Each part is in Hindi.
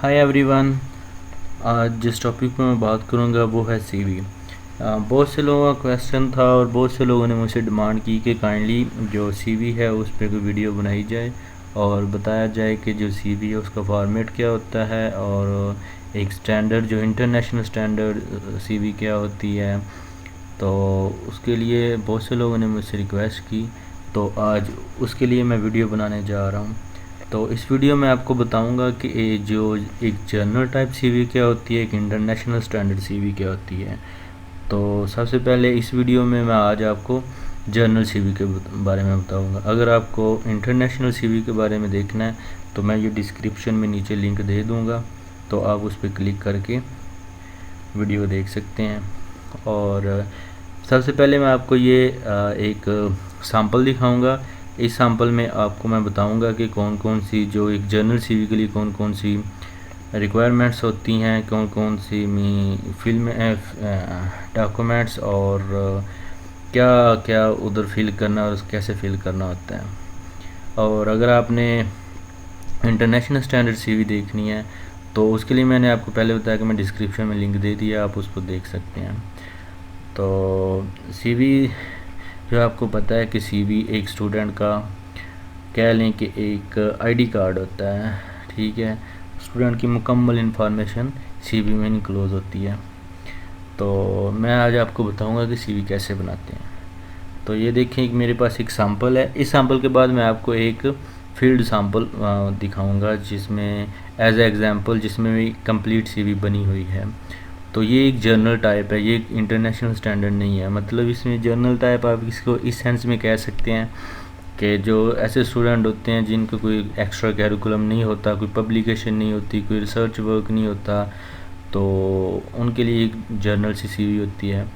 Hi everyone. आज जिस टॉपिक पे मैं बात करूँगा वो है सीवी। बहुत से लोगों का क्वेश्चन था और बहुत से लोगों ने मुझसे डिमांड की कि काइंडली जो सीवी है उस पर कोई वीडियो बनाई जाए और बताया जाए कि जो सीवी है उसका फॉर्मेट क्या होता है और एक स्टैंडर्ड जो इंटरनेशनल स्टैंडर्ड सीवी क्या होती है। तो उसके लिए बहुत से लोगों ने मुझसे रिक्वेस्ट की, तो आज उसके लिए मैं वीडियो बनाने जा रहा हूँ। तो इस वीडियो में आपको बताऊंगा कि जो एक जनरल टाइप सीवी क्या होती है, एक इंटरनेशनल स्टैंडर्ड सीवी क्या होती है। तो सबसे पहले इस वीडियो में मैं आज आपको जनरल सीवी के बारे में बताऊंगा। अगर आपको इंटरनेशनल सीवी के बारे में देखना है तो मैं ये डिस्क्रिप्शन में नीचे लिंक दे दूंगा, तो आप उस पर क्लिक करके वीडियो देख सकते हैं। और सबसे पहले मैं आपको ये एक सैम्पल दिखाऊंगा। इस सैम्पल में आपको मैं बताऊंगा कि कौन कौन सी जो एक जनरल सीवी के लिए कौन कौन सी रिक्वायरमेंट्स होती हैं, कौन कौन सी फिल्म डॉक्यूमेंट्स और क्या क्या उधर फिल करना और कैसे फिल करना होता है। और अगर आपने इंटरनेशनल स्टैंडर्ड सीवी देखनी है तो उसके लिए मैंने आपको पहले बताया कि मैं डिस्क्रिप्शन में लिंक दे दिया, आप उसको देख सकते हैं। तो सीवी जो आपको पता है कि सीवी एक स्टूडेंट का कह लें कि एक आईडी कार्ड होता है, ठीक है। स्टूडेंट की मुकम्मल इंफॉर्मेशन सीवी में इनक्लोज होती है। तो मैं आज आपको बताऊंगा कि सीवी कैसे बनाते हैं। तो ये देखें, एक मेरे पास एक सैम्पल है। इस सैम्पल के बाद मैं आपको एक फील्ड सैम्पल दिखाऊंगा जिसमें एज ए एग्ज़ाम्पल जिसमें भी कंप्लीट सीवी बनी हुई है। तो ये एक जर्नल टाइप है, ये एक इंटरनेशनल स्टैंडर्ड नहीं है। मतलब इसमें जर्नल टाइप आप इसको इस सेंस में कह सकते हैं कि जो ऐसे स्टूडेंट होते हैं जिनका कोई एक्स्ट्रा कैरिकुलम नहीं होता, कोई पब्लिकेशन नहीं होती, कोई रिसर्च वर्क नहीं होता, तो उनके लिए एक जर्नल सी सीवी होती है।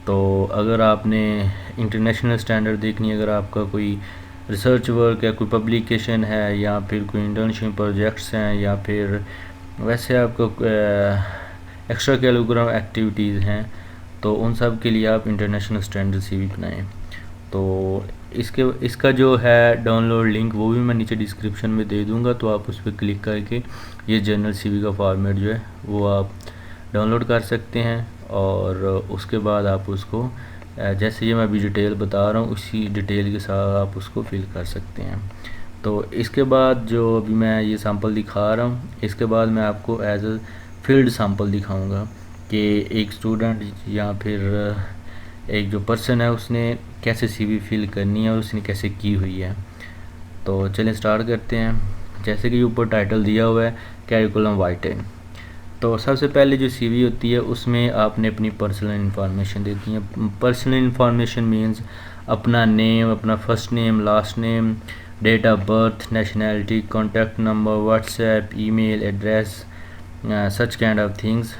तो अगर आपने इंटरनेशनल स्टैंडर्ड देखनी है, अगर आपका कोई रिसर्च वर्क है, कोई पब्लिकेशन है, या फिर कोई इंटर्नशिप प्रोजेक्ट्स हैं, या फिर वैसे आपका एक्स्ट्रा कैरिकुलम एक्टिविटीज़ हैं, तो उन सब के लिए आप इंटरनेशनल स्टैंडर्ड सीवी बनाएं। तो इसका जो है डाउनलोड लिंक वो भी मैं नीचे डिस्क्रिप्शन में दे दूंगा, तो आप उस पर क्लिक करके ये जनरल सीवी का फॉर्मेट जो है वो आप डाउनलोड कर सकते हैं। और उसके बाद आप उसको जैसे ये मैं अभी डिटेल बता रहा हूँ उसी डिटेल के साथ आप उसको फिल कर सकते हैं। तो इसके बाद जो अभी मैं ये सैम्पल दिखा रहा हूँ, इसके बाद मैं आपको एज अ फील्ड सैम्पल दिखाऊंगा कि एक स्टूडेंट या फिर एक जो पर्सन है उसने कैसे सीवी फिल करनी है और उसने कैसे की हुई है। तो चलिए स्टार्ट करते हैं। जैसे कि ऊपर टाइटल दिया हुआ है कैरिकुलम वाइटे। तो सबसे पहले जो सीवी होती है उसमें आपने अपनी पर्सनल इन्फॉर्मेशन देती है। पर्सनल इन्फॉर्मेशन मीन्स अपना नेम, अपना first name, last name, date of birth, nationality, contact number, WhatsApp, email address, such kind of things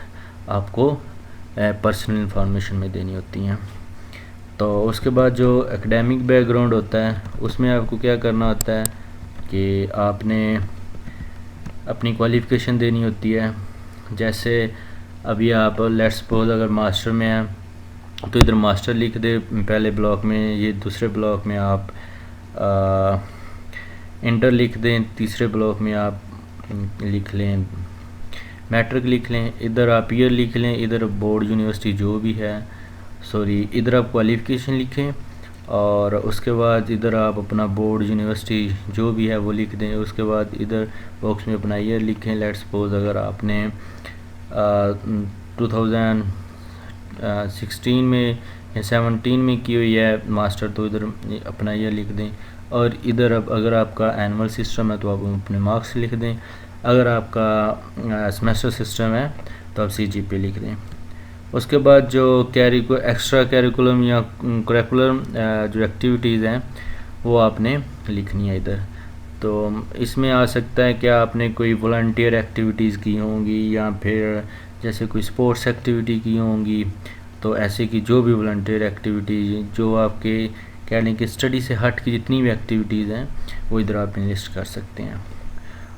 आपको पर्सनल इन्फॉर्मेशन में देनी होती हैं। तो उसके बाद जो एकेडमिक बैकग्राउंड होता है उसमें आपको क्या करना होता है कि आपने अपनी क्वालिफ़िकेशन देनी होती है। जैसे अभी आप लेट्स सपोज अगर मास्टर में हैं तो इधर मास्टर लिख दे पहले ब्लॉक में, ये दूसरे ब्लॉक में आप इंटर लिख दें, तीसरे ब्लॉक में आप लिख लें मैट्रिक लिख लें, इधर आप ईयर लिख लें, इधर बोर्ड यूनिवर्सिटी जो भी है, सॉरी इधर आप क्वालिफ़िकेशन लिखें, और उसके बाद इधर आप अपना बोर्ड यूनिवर्सिटी जो भी है वो लिख दें। उसके बाद इधर बॉक्स में अपना ईयर लिखें। लेट्स सपोज अगर आपने 2016 में या 17 में की हुई है मास्टर, तो इधर अपना ईयर लिख दें। और इधर अब अगर आपका एनुअल सिस्टम है तो आप अपने मार्क्स लिख दें। अगर आपका सेमेस्टर सिस्टम है तो आप CGPA लिख दें। उसके बाद जो एक्स्ट्रा कैरिकुलम या करिकुलम जो एक्टिविटीज़ हैं वो आपने लिखनी है इधर। तो इसमें आ सकता है कि आपने कोई वॉलंटियर एक्टिविटीज़ की होंगी या फिर जैसे कोई स्पोर्ट्स एक्टिविटी की होंगी, तो ऐसे की जो भी वॉलंटियर एक्टिविटीज़ जो आपके कह लें कि स्टडी से हट की जितनी भी एक्टिविटीज़ हैं वो इधर आप लिस्ट कर सकते हैं।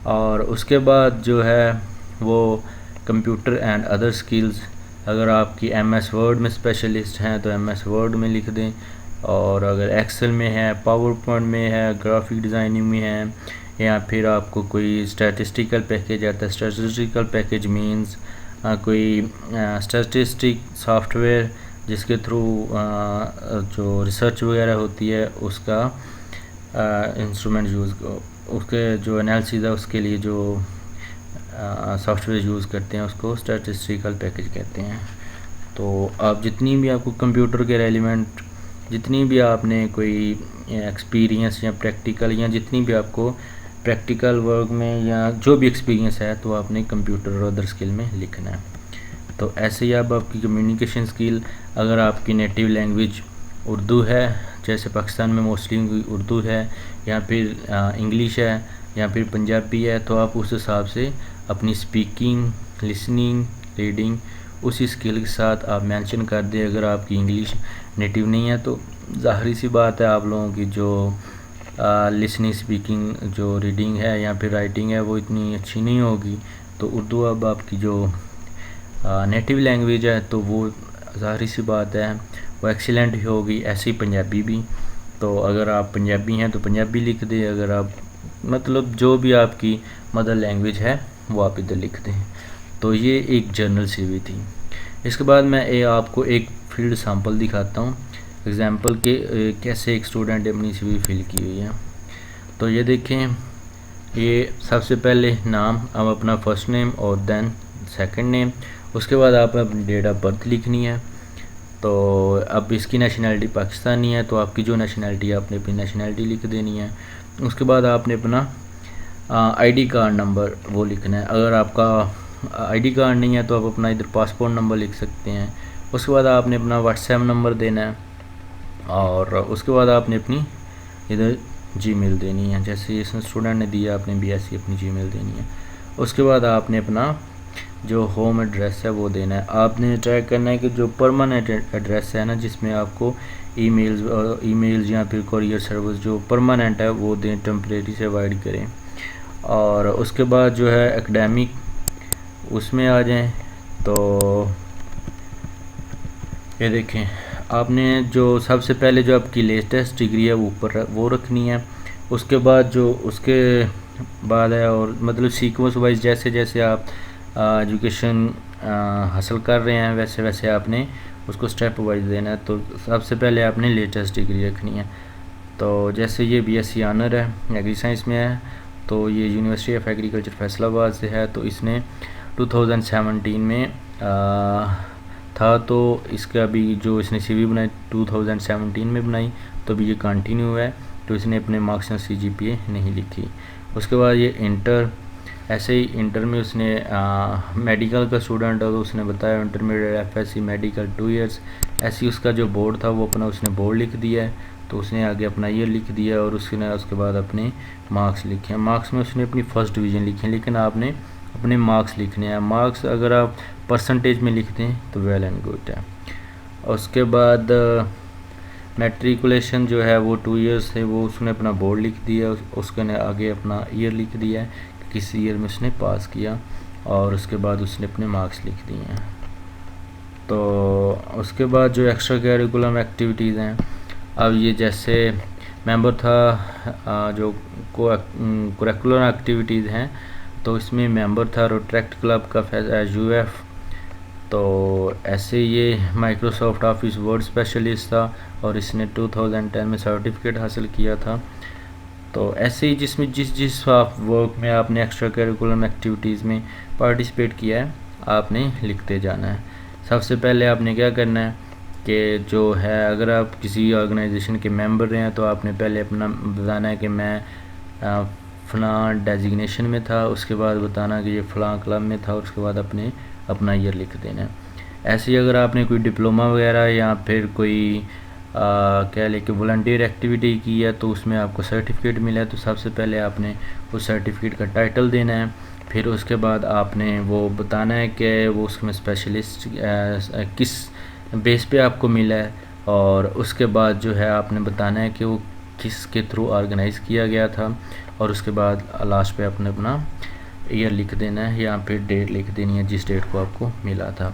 और उसके बाद जो है वो कंप्यूटर एंड अदर स्किल्स, अगर आपकी MS वर्ड में स्पेशलिस्ट हैं तो MS वर्ड में लिख दें, और अगर एक्सेल में है, पावर पॉइंट में है, ग्राफिक डिज़ाइनिंग में है, या फिर आपको कोई स्टैटिस्टिकल पैकेज आता है। स्टैटिस्टिकल पैकेज मींस कोई स्टैटिस्टिक सॉफ्टवेयर जिसके थ्रू जो रिसर्च वगैरह होती है उसका इंस्ट्रूमेंट यूज़, उसके जो एनालिसिस है उसके लिए जो सॉफ्टवेयर यूज़ करते हैं उसको स्टैटिस्टिकल पैकेज कहते हैं। तो आप जितनी भी आपको कंप्यूटर के रेलिवेंट जितनी भी आपने कोई एक्सपीरियंस या प्रैक्टिकल या जितनी भी आपको प्रैक्टिकल वर्क में या जो भी एक्सपीरियंस है तो आपने कंप्यूटर और अदर स्किल में लिखना है। तो ऐसे ही अब आपकी कम्युनिकेशन स्किल, अगर आपकी नेटिव लैंग्वेज उर्दू है, जैसे पाकिस्तान में मोस्टली उर्दू है या फिर इंग्लिश है या फिर पंजाबी है, तो आप उस हिसाब से अपनी स्पीकिंग, लिसनिंग, रीडिंग उसी स्किल के साथ आप मेंशन कर दें। अगर आपकी इंग्लिश नेटिव नहीं है तो ज़ाहिर सी बात है आप लोगों की जो लिसनिंग, स्पीकिंग, जो रीडिंग है या फिर राइटिंग है वो इतनी अच्छी नहीं होगी। तो उर्दू अब आपकी जो नेटिव लैंग्वेज है तो वो ज़ाहिर सी बात है वो एक्सीलेंट ही होगी। ऐसे ही पंजाबी भी, तो अगर आप पंजाबी हैं तो पंजाबी लिख दें, अगर आप मतलब जो भी आपकी मदर लैंग्वेज है वो आप इधर लिख दें। तो ये एक जर्नल सीवी थी। इसके बाद मैं आपको एक फील्ड सैंपल दिखाता हूँ एग्जांपल के कैसे एक स्टूडेंट अपनी सीवी फिल की हुई है। तो ये देखें, ये सबसे पहले नाम, अब अपना फर्स्ट नेम और देन सेकंड नेम, उसके बाद आप अपनी डेट ऑफ बर्थ लिखनी है। तो अब इसकी नेशनैलिटी पाकिस्तानी है तो आपकी जो नेशनैलिटी है आपने अपनी नेशनैलिटी लिख देनी है। उसके बाद आपने अपना आईडी कार्ड नंबर वो लिखना है। अगर आपका आईडी कार्ड नहीं है तो आप अपना इधर पासपोर्ट नंबर लिख सकते हैं। उसके बाद आपने अपना व्हाट्सएप नंबर देना है और उसके बाद आपने अपनी इधर जीमेल देनी है। जैसे इस स्टूडेंट ने दिया आपने भी ऐसी अपनी जीमेल देनी है। उसके बाद आपने अपना जो होम एड्रेस है वो देना है। आपने ट्राई करना है कि जो परमानेंट एड्रेस है ना, जिसमें आपको ईमेल्स या फिर कोरियर सर्विस जो परमानेंट है वो दें, टेम्परेरी से अवॉइड करें। और उसके बाद जो है एकेडमिक उसमें आ जाएं। तो ये देखें, आपने जो सबसे पहले जो आपकी लेटेस्ट डिग्री है वो ऊपर वो रखनी है। उसके बाद जो उसके बाद है और मतलब सीक्वेंस वाइज जैसे जैसे आप एजुकेशन हासिल कर रहे हैं वैसे वैसे आपने उसको स्टेप वाइज देना है। तो सबसे पहले आपने लेटेस्ट डिग्री रखनी है। तो जैसे ये बीएससी ऑनर है, एग्री साइंस में है, तो ये यूनिवर्सिटी ऑफ एग्रीकल्चर फैसलाबाद से है। तो इसने 2017 में था, तो इसका अभी जो इसने सीवी बनाई 2017 में बनाई, तो अभी ये कंटिन्यू है। तो इसने अपने मार्क्स और सीजीपीए नहीं लिखी। उसके बाद ये इंटर, ऐसे ही इंटर में उसने मेडिकल का स्टूडेंट है तो उसने बताया इंटरमीडिएट एफएससी मेडिकल 2 इयर्स। ऐसे ही उसका जो बोर्ड था वो अपना उसने बोर्ड लिख दिया है, तो उसने आगे अपना ईयर लिख दिया और उसके बाद अपने मार्क्स लिखे हैं। मार्क्स में उसने अपनी फर्स्ट डिवीज़न लिखी है, लेकिन आपने अपने मार्क्स लिखने हैं। मार्क्स अगर आप परसेंटेज में लिख दें तो वेल एंड गुड है। उसके बाद मैट्रिकुलेशन जो है वो 2 इयर्स है, वो उसने अपना बोर्ड लिख दिया, उसके आगे अपना ईयर लिख दिया है, किस ईयर में उसने पास किया, और उसके बाद उसने अपने मार्क्स लिख दिए हैं। तो उसके बाद जो एक्स्ट्रा करिकुलम एक्टिविटीज़ हैं, अब ये जैसे मेंबर था जो करिकुलर एक्टिविटीज़ हैं, तो इसमें मेंबर था रोट्रैक्ट क्लब का यूएफ। तो ऐसे ये माइक्रोसॉफ्ट ऑफिस वर्ड स्पेशलिस्ट था और इसने 2010 में सर्टिफिकेट हासिल किया था। तो ऐसे ही जिसमें जिस वर्क में आपने एक्स्ट्रा करिकुलम एक्टिविटीज़ में पार्टिसिपेट किया है आपने लिखते जाना है। सबसे पहले आपने क्या करना है कि जो है अगर आप किसी ऑर्गेनाइजेशन के मेंबर रहे हैं तो आपने पहले अपना बताना है कि मैं फ़लाँ डेजिग्नेशन में था, उसके बाद बताना कि ये फ़लाँ क्लब में था, उसके बाद अपना ईयर लिख देना है। ऐसे ही अगर आपने कोई डिप्लोमा वगैरह या फिर कोई क्या लेके वॉलंटियर एक्टिविटी की है तो उसमें आपको सर्टिफिकेट मिला है, तो सबसे पहले आपने उस सर्टिफिकेट का टाइटल देना है। फिर उसके बाद आपने वो बताना है कि वो उसमें स्पेशलिस्ट किस बेस पे आपको मिला है, और उसके बाद जो है आपने बताना है कि वो किसके थ्रू ऑर्गेनाइज़ किया गया था, और उसके बाद लास्ट पे आपने अपना ईयर लिख देना है या फिर डेट लिख देनी है जिस डेट को आपको मिला था।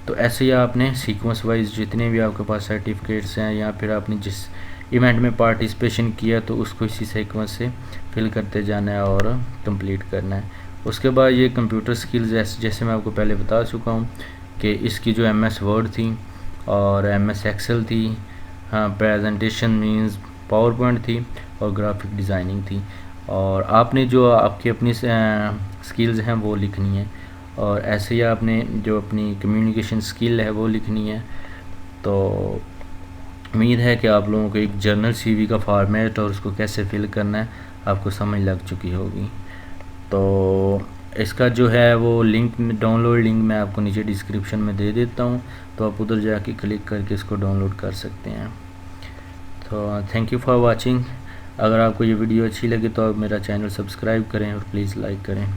तो ऐसे ही आपने सीक्वेंस वाइज जितने भी आपके पास सर्टिफिकेट्स हैं या फिर आपने जिस इवेंट में पार्टिसिपेशन किया तो उसको इसी सीक्वेंस से फिल करते जाना है और कंप्लीट करना है। उसके बाद ये कंप्यूटर स्किल्स जैसे मैं आपको पहले बता चुका हूँ कि इसकी जो MS वर्ड थी और MS एक्सेल थी, हाँ प्रेजेंटेशन मींस पावर पॉइंट थी और ग्राफिक डिज़ाइनिंग थी। और आपने जो आपकी अपनी स्किल्स हैं वो लिखनी है और ऐसे ही आपने जो अपनी कम्युनिकेशन स्किल है वो लिखनी है। तो उम्मीद है कि आप लोगों को एक जर्नल CV का फॉर्मेट और उसको कैसे फिल करना है आपको समझ लग चुकी होगी। तो इसका जो है वो लिंक, डाउनलोड लिंक मैं आपको नीचे डिस्क्रिप्शन में दे देता हूँ, तो आप उधर जाके क्लिक करके इसको डाउनलोड कर सकते हैं। तो थैंक यू फॉर वाचिंग। अगर आपको ये वीडियो अच्छी लगे तो आप मेरा चैनल सब्सक्राइब करें और प्लीज़ लाइक करें।